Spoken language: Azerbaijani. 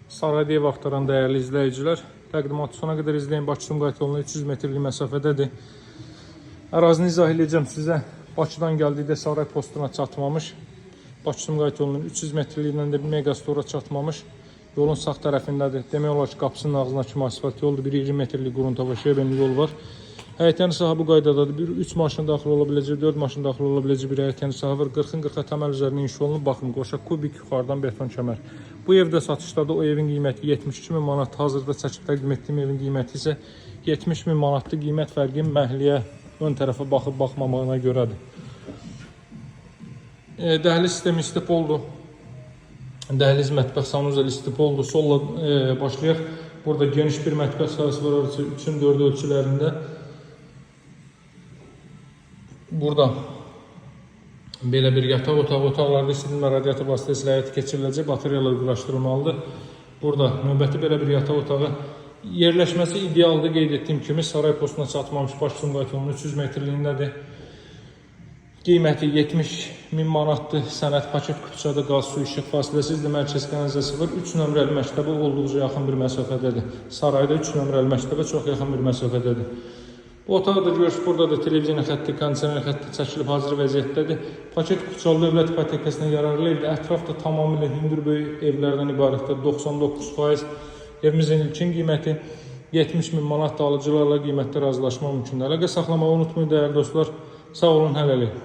Sarayda ev axtaran dəyərli izləyicilər, təqdimatı sona qədər izləyin. Bakı-Sumqayıt yoluna 300 metrlik məsafədədir. Ərazini izah edəcəm sizə. Bakıdan gəldikdə Saray postuna çatmamış. Bakı-Sumqayıt yolunun 300 metrliyindən də bir megastora çatmamış. Yolun sağ tərəfindədir. Demək olar ki, qapısının ağzına kimi asfalt yoldur. Bir 20 metrlik qurunta və şebenli yol var. Həyətəni sahə bu qaydadadır. 3 maşın daxil ola biləcək, 4 maşın daxil ola biləcək bir həyətəni sahə var. 40-ın 40-a təməl üzərində inşa olunub. Baxın, qoşa kubik yuxarıdan beton kəmər. Bu evdə satışdadır. O evin qiyməti 72.000 manat. Hazırda çəkib təqdim etdiyim evin qiyməti isə 70.000 manatdır. Qiymət fərqi məhliyə ön tərəfə baxıb baxmamağına görədir. Dəhliz sistemi istipoldur. Dəhliz mətbəx sanuzeli istipoldur. Solla başlayaq. Burada geniş bir mətbəx sahəsi var. 3-ün 4 ölçülərində. Burada belə bir yataq otağı, otaqlarda isidilmə radiator vasitəsilə həyata keçiriləcək, bateriyalar quraşdırılmalıdır. Burada növbəti belə bir yataq otağı. Yerləşməsi idealdır, qeyd etdiyim kimi Saray postuna çatmamış Bakı-Sumqayıt yolunun 300 metrliyindədir. Qiyməti 70.000 manatdır. Sənəd paket küçədə qaz, su, işıq fasiləsizdir. Mərkəz kanalizasiya var. 3 nömrəli məktəbə olduqca yaxın bir məsafədədir. Sarayda 3 nömrəli məktəbə çox yaxın bir məsafədədir. Bu otaq da görürsünüz, burada da televiziya xətti, kondisioner xətti çəkilib hazır vəziyyətdədir. Paket Kuçalı dövlət ipotekasına yararlı evdir. Ətraf da tamamilə hündür böyük evlərdən ibarətdir. 99%. Evimizin ilkin qiyməti 70.000 manat, alıcılarla qiymətdə razılaşma mümkündür. Əlaqə saxlamağı unutmayın dəyərli dostlar. Sağ olun, hələlik.